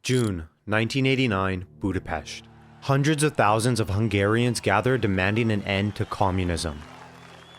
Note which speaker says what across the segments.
Speaker 1: June 1989, Budapest. Hundreds of thousands of Hungarians gather demanding an end to communism.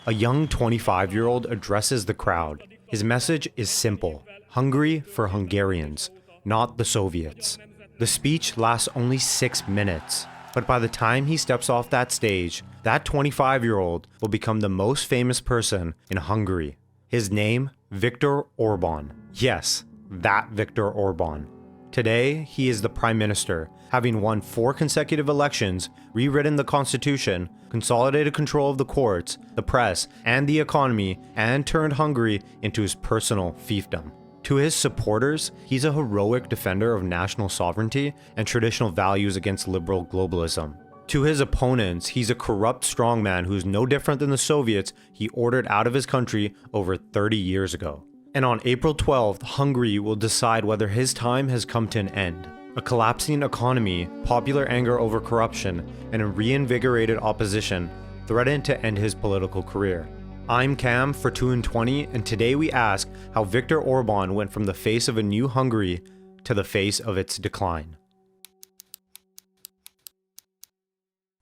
Speaker 1: A young 25-year-old addresses the crowd. His message is simple: Hungary for Hungarians, not the Soviets. The speech lasts only 6 minutes, but by the time he steps off that stage, that 25-year-old will become the most famous person in Hungary. His name, Viktor Orban. Yes, that Viktor Orban. Today, he is the Prime Minister, having won 4 consecutive elections, rewritten the Constitution, consolidated control of the courts, the press, and the economy, and turned Hungary into his personal fiefdom. To his supporters, he's a heroic defender of national sovereignty and traditional values against liberal globalism. To his opponents, he's a corrupt strongman who's no different than the Soviets he ordered out of his country over 30 years ago. And on April 12th, Hungary will decide whether his time has come to an end. A collapsing economy, popular anger over corruption, and a reinvigorated opposition threaten to end his political career. I'm Cam for 2 in 20, and today we ask how Viktor Orban went from the face of a new Hungary to the face of its decline.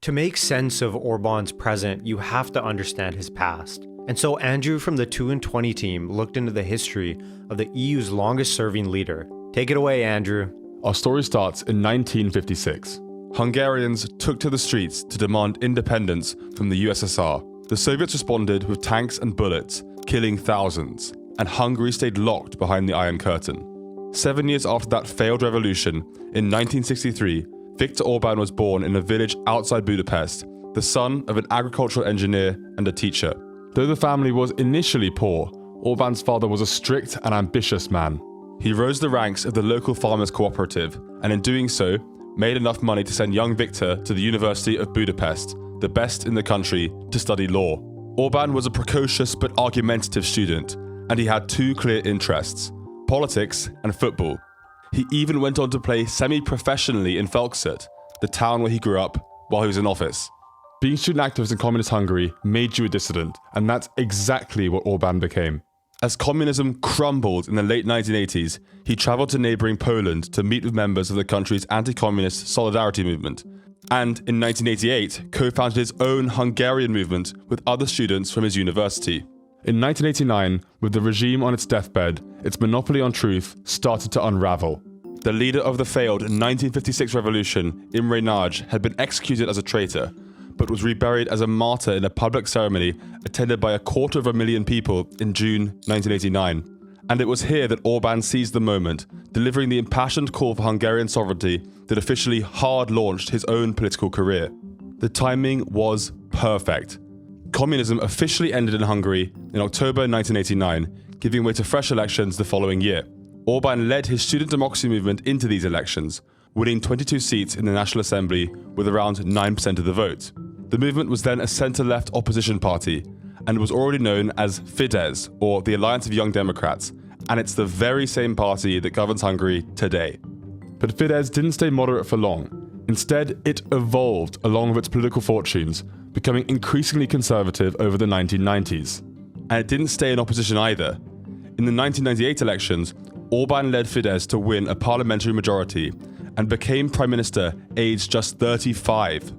Speaker 1: To make sense of Orban's present, you have to understand his past. And so Andrew from the 2 in 20 team looked into the history of the EU's longest-serving leader. Take it away, Andrew.
Speaker 2: Our story starts in 1956. Hungarians took to the streets to demand independence from the USSR. The Soviets responded with tanks and bullets, killing thousands, and Hungary stayed locked behind the Iron Curtain. 7 years after that failed revolution, in 1963, Viktor Orban was born in a village outside Budapest, the son of an agricultural engineer and a teacher. Though the family was initially poor, Orban's father was a strict and ambitious man. He rose the ranks of the local farmers' cooperative, and in doing so, made enough money to send young Viktor to the University of Budapest, the best in the country, to study law. Orban was a precocious but argumentative student, and he had 2 clear interests: politics and football. He even went on to play semi-professionally in Felkset, the town where he grew up, while he was in office. Being student activist in communist Hungary made you a dissident, and that's exactly what Orban became. As communism crumbled in the late 1980s, he travelled to neighbouring Poland to meet with members of the country's anti-communist solidarity movement, and in 1988 co-founded his own Hungarian movement with other students from his university. In 1989, with the regime on its deathbed, its monopoly on truth started to unravel. The leader of the failed 1956 revolution, Imre Nagy, had been executed as a traitor, but was reburied as a martyr in a public ceremony attended by 250,000 people in June 1989. And it was here that Orban seized the moment, delivering the impassioned call for Hungarian sovereignty that officially hard-launched his own political career. The timing was perfect. Communism officially ended in Hungary in October 1989, giving way to fresh elections the following year. Orban led his student democracy movement into these elections, winning 22 seats in the National Assembly with around 9% of the vote. The movement was then a centre-left opposition party and was already known as Fidesz, or the Alliance of Young Democrats, and it's the very same party that governs Hungary today. But Fidesz didn't stay moderate for long. Instead, it evolved along with its political fortunes, becoming increasingly conservative over the 1990s. And it didn't stay in opposition either. In the 1998 elections, Orban led Fidesz to win a parliamentary majority and became Prime Minister aged just 35.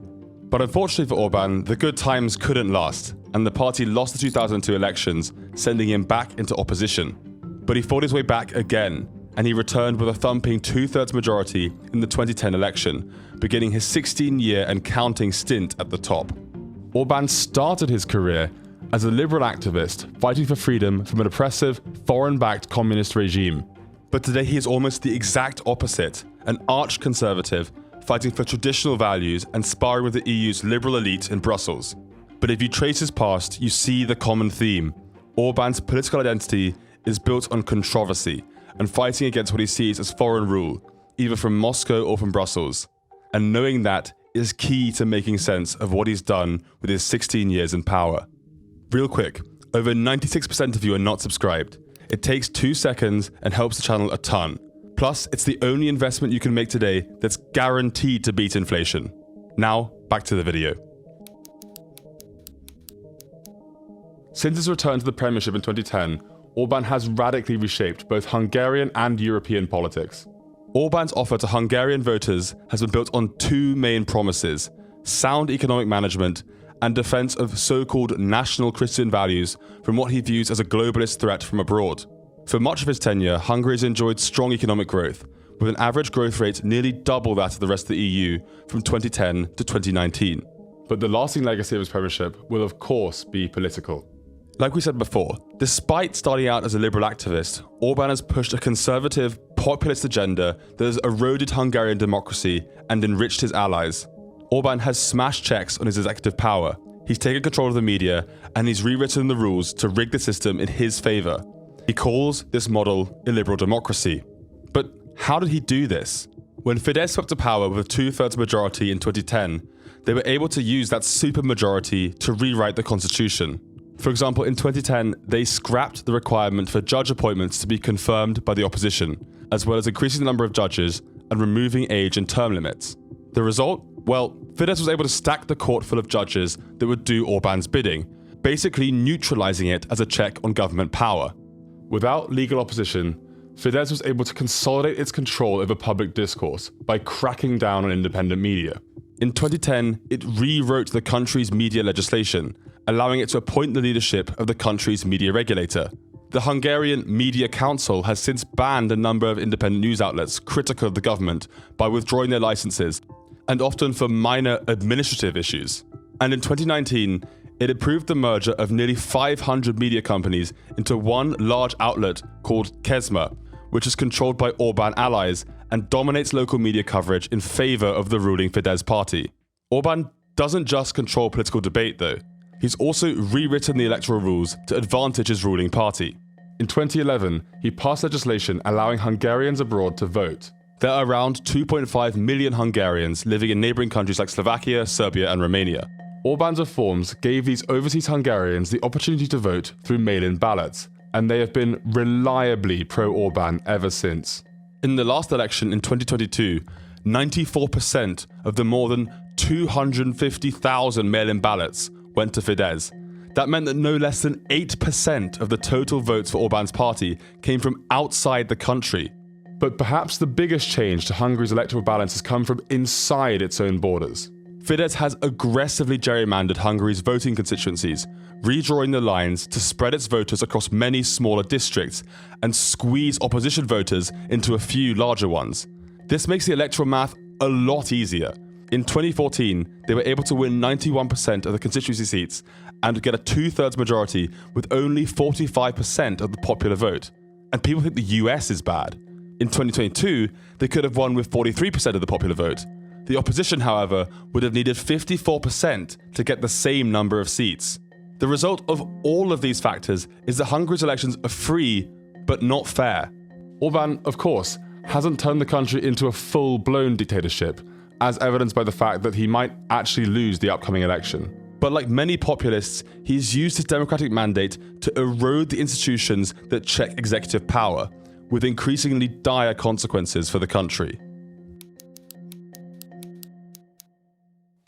Speaker 2: But unfortunately for Orban, the good times couldn't last, and the party lost the 2002 elections, sending him back into opposition. But he fought his way back again, and he returned with a thumping 2/3 majority in the 2010 election, beginning his 16-year and counting stint at the top. Orban started his career as a liberal activist fighting for freedom from an oppressive, foreign-backed communist regime. But today he is almost the exact opposite, an arch-conservative fighting for traditional values and sparring with the EU's liberal elite in Brussels. But if you trace his past, you see the common theme. Orban's political identity is built on controversy and fighting against what he sees as foreign rule, either from Moscow or from Brussels. And knowing that is key to making sense of what he's done with his 16 years in power. Real quick, over 96% of you are not subscribed. It takes 2 seconds and helps the channel a ton. Plus, it's the only investment you can make today that's guaranteed to beat inflation. Now, back to the video. Since his return to the premiership in 2010, Orban has radically reshaped both Hungarian and European politics. Orban's offer to Hungarian voters has been built on two main promises: sound economic management and defense of so-called national Christian values from what he views as a globalist threat from abroad. For much of his tenure, Hungary has enjoyed strong economic growth, with an average growth rate nearly double that of the rest of the EU from 2010 to 2019. But the lasting legacy of his premiership will of course be political. Like we said before, despite starting out as a liberal activist, Orban has pushed a conservative, populist agenda that has eroded Hungarian democracy and enriched his allies. Orban has smashed checks on his executive power, he's taken control of the media, and he's rewritten the rules to rig the system in his favour. He calls this model illiberal democracy. But how did he do this? When Fidesz swept to power with a 2/3 majority in 2010, they were able to use that supermajority to rewrite the constitution. For example, in 2010, they scrapped the requirement for judge appointments to be confirmed by the opposition, as well as increasing the number of judges and removing age and term limits. The result? Well, Fidesz was able to stack the court full of judges that would do Orban's bidding, basically neutralizing it as a check on government power. Without legal opposition, Fidesz was able to consolidate its control over public discourse by cracking down on independent media. In 2010, it rewrote the country's media legislation, allowing it to appoint the leadership of the country's media regulator. The Hungarian Media Council has since banned a number of independent news outlets critical of the government by withdrawing their licenses, and often for minor administrative issues. And in 2019, it approved the merger of nearly 500 media companies into one large outlet called Kezma, which is controlled by Orban allies and dominates local media coverage in favour of the ruling Fidesz party. Orban doesn't just control political debate though. He's also rewritten the electoral rules to advantage his ruling party. In 2011, he passed legislation allowing Hungarians abroad to vote. There are around 2.5 million Hungarians living in neighbouring countries like Slovakia, Serbia and Romania. Orban's reforms gave these overseas Hungarians the opportunity to vote through mail-in ballots, and they have been reliably pro-Orban ever since. In the last election in 2022, 94% of the more than 250,000 mail-in ballots went to Fidesz. That meant that no less than 8% of the total votes for Orban's party came from outside the country. But perhaps the biggest change to Hungary's electoral balance has come from inside its own borders. Fidesz has aggressively gerrymandered Hungary's voting constituencies, redrawing the lines to spread its voters across many smaller districts and squeeze opposition voters into a few larger ones. This makes the electoral math a lot easier. In 2014, they were able to win 91% of the constituency seats and get a 2/3 majority with only 45% of the popular vote. And people think the US is bad. In 2022, they could have won with 43% of the popular vote. The opposition, however, would have needed 54% to get the same number of seats. The result of all of these factors is that Hungary's elections are free, but not fair. Orban, of course, hasn't turned the country into a full-blown dictatorship, as evidenced by the fact that he might actually lose the upcoming election. But like many populists, he's used his democratic mandate to erode the institutions that check executive power, with increasingly dire consequences for the country.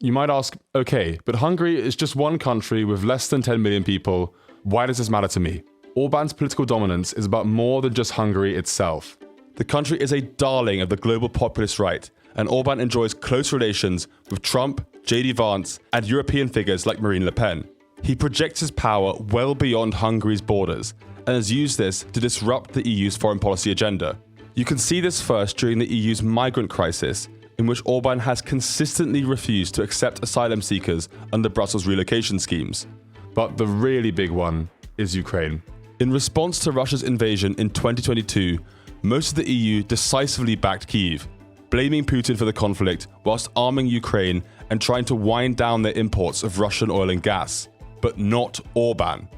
Speaker 2: You might ask, okay, but Hungary is just one country with less than 10 million people. Why does this matter to me? Orban's political dominance is about more than just Hungary itself. The country is a darling of the global populist right, and Orban enjoys close relations with Trump, JD Vance, and European figures like Marine Le Pen. He projects his power well beyond Hungary's borders, and has used this to disrupt the EU's foreign policy agenda. You can see this first during the EU's migrant crisis, in which Orban has consistently refused to accept asylum seekers under Brussels relocation schemes. But the really big one is Ukraine. In response to Russia's invasion in 2022, most of the EU decisively backed Kyiv, blaming Putin for the conflict whilst arming Ukraine and trying to wind down their imports of Russian oil and gas. But not Orban.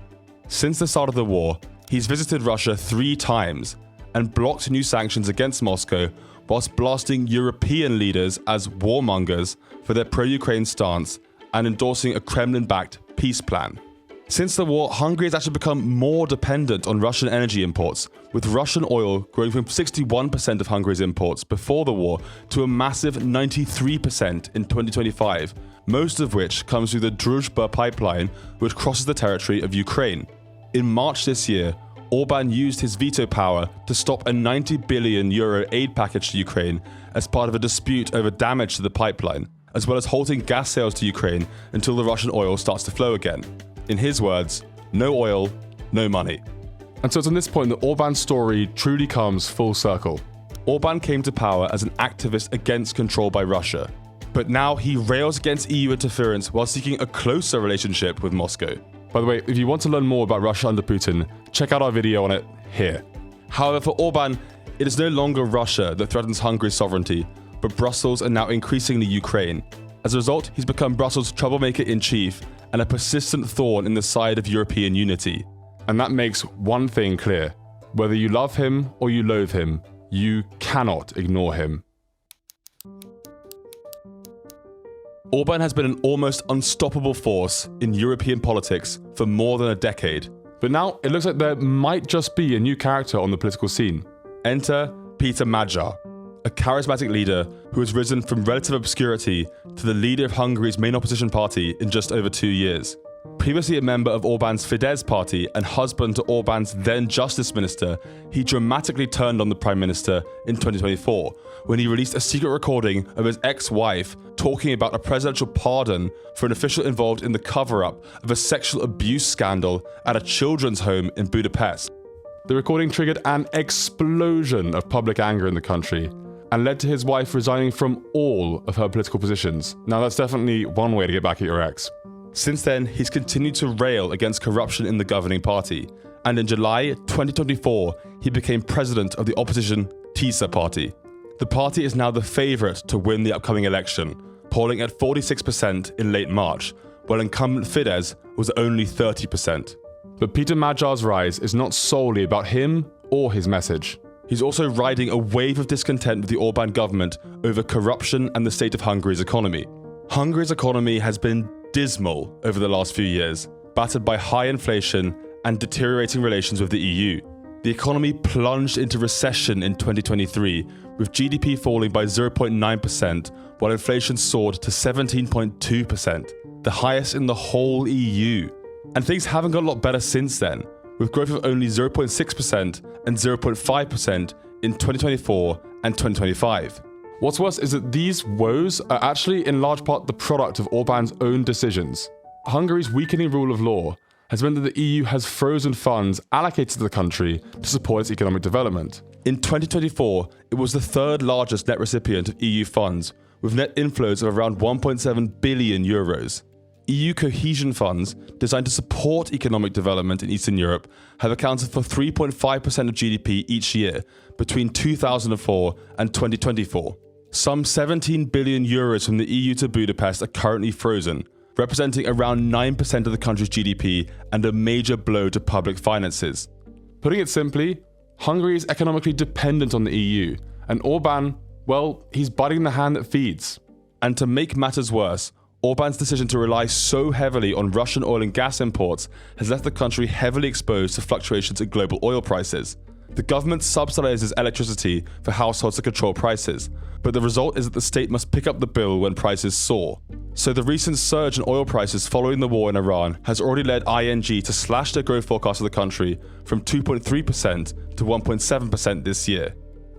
Speaker 2: Since the start of the war, he's visited Russia 3 times and blocked new sanctions against Moscow whilst blasting European leaders as warmongers for their pro-Ukraine stance and endorsing a Kremlin-backed peace plan. Since the war, Hungary has actually become more dependent on Russian energy imports, with Russian oil growing from 61% of Hungary's imports before the war to a massive 93% in 2025, most of which comes through the Druzhba pipeline, which crosses the territory of Ukraine. In March this year, Orban used his veto power to stop a €90 billion aid package to Ukraine as part of a dispute over damage to the pipeline, as well as halting gas sales to Ukraine until the Russian oil starts to flow again. In his words, no oil, no money. And so it's on this point that Orban's story truly comes full circle. Orban came to power as an activist against control by Russia, but now he rails against EU interference while seeking a closer relationship with Moscow. By the way, if you want to learn more about Russia under Putin, check out our video on it here. However, for Orban, it is no longer Russia that threatens Hungary's sovereignty, but Brussels and now increasingly Ukraine. As a result, he's become Brussels' troublemaker-in-chief and a persistent thorn in the side of European unity. And that makes one thing clear. Whether you love him or you loathe him, you cannot ignore him. Orban has been an almost unstoppable force in European politics for more than a decade. But now it looks like there might just be a new character on the political scene. Enter Peter Magyar, a charismatic leader who has risen from relative obscurity to the leader of Hungary's main opposition party in just over 2 years. Previously a member of Orbán's Fidesz party and husband to Orbán's then Justice Minister, he dramatically turned on the Prime Minister in 2024 when he released a secret recording of his ex-wife talking about a presidential pardon for an official involved in the cover-up of a sexual abuse scandal at a children's home in Budapest. The recording triggered an explosion of public anger in the country and led to his wife resigning from all of her political positions. Now that's definitely one way to get back at your ex. Since then, he's continued to rail against corruption in the governing party, and in July 2024, he became president of the opposition TISA party. The party is now the favourite to win the upcoming election, polling at 46% in late March, while incumbent Fidesz was only 30%. But Peter Magyar's rise is not solely about him or his message. He's also riding a wave of discontent with the Orban government over corruption and the state of Hungary's economy. Hungary's economy has been dismal over the last few years, battered by high inflation and deteriorating relations with the EU. The economy plunged into recession in 2023, with GDP falling by 0.9%, while inflation soared to 17.2%, the highest in the whole EU. And things haven't got a lot better since then, with growth of only 0.6% and 0.5% in 2024 and 2025. What's worse is that these woes are actually in large part the product of Orban's own decisions. Hungary's weakening rule of law has meant that the EU has frozen funds allocated to the country to support its economic development. In 2024, it was the third largest net recipient of EU funds, with net inflows of around 1.7 billion euros. EU cohesion funds, designed to support economic development in Eastern Europe, have accounted for 3.5% of GDP each year between 2004 and 2024. Some 17 billion euros from the EU to Budapest are currently frozen, representing around 9% of the country's GDP and a major blow to public finances. Putting it simply, Hungary is economically dependent on the EU, and Orban, well, he's biting the hand that feeds. And to make matters worse, Orban's decision to rely so heavily on Russian oil and gas imports has left the country heavily exposed to fluctuations in global oil prices. The government subsidizes electricity for households to control prices, but the result is that the state must pick up the bill when prices soar. So the recent surge in oil prices following the war in Iran has already led ING to slash their growth forecast of the country from 2.3% to 1.7% this year.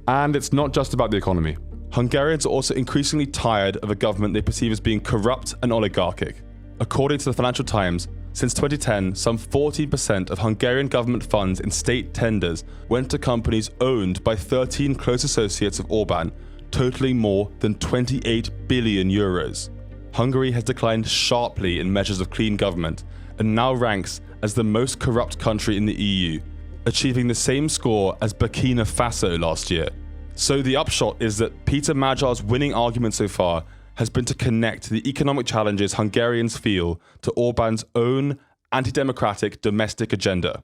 Speaker 2: And it's not just about the economy. Hungarians are also increasingly tired of a government they perceive as being corrupt and oligarchic. According to the Financial Times, since 2010, some 14% of Hungarian government funds in state tenders went to companies owned by 13 close associates of Orban, totaling more than 28 billion euros. Hungary has declined sharply in measures of clean government and now ranks as the most corrupt country in the EU, achieving the same score as Burkina Faso last year. So the upshot is that Peter Magyar's winning argument so far has been to connect the economic challenges Hungarians feel to Orban's own anti-democratic domestic agenda.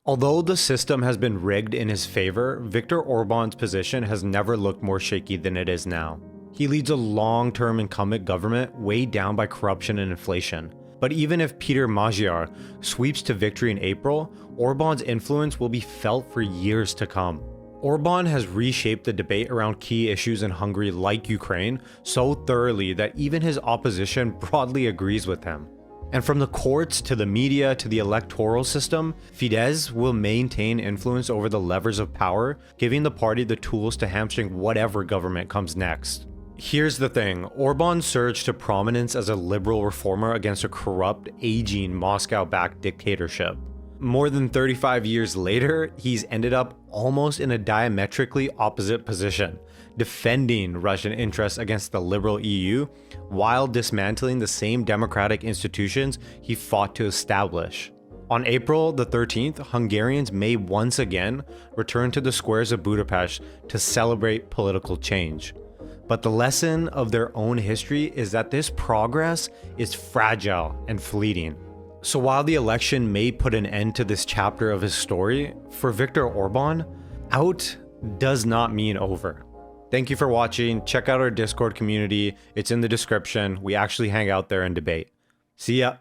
Speaker 1: Although the system has been rigged in his favor, Viktor Orban's position has never looked more shaky than it is now. He leads a long-term incumbent government weighed down by corruption and inflation. But even if Peter Magyar sweeps to victory in April, Orban's influence will be felt for years to come. Orban has reshaped the debate around key issues in Hungary like Ukraine so thoroughly that even his opposition broadly agrees with him. And from the courts to the media to the electoral system, Fidesz will maintain influence over the levers of power, giving the party the tools to hamstring whatever government comes next. Here's the thing, Orban's surge to prominence as a liberal reformer against a corrupt, aging Moscow-backed dictatorship. More than 35 years later, he's ended up almost in a diametrically opposite position, defending Russian interests against the liberal EU while dismantling the same democratic institutions he fought to establish. On April the 13th, Hungarians may once again return to the squares of Budapest to celebrate political change. But the lesson of their own history is that this progress is fragile and fleeting. So while the election may put an end to this chapter of his story, for Viktor Orban, out does not mean over. Thank you for watching. Check out our Discord community. It's in the description. We actually hang out there and debate. See ya.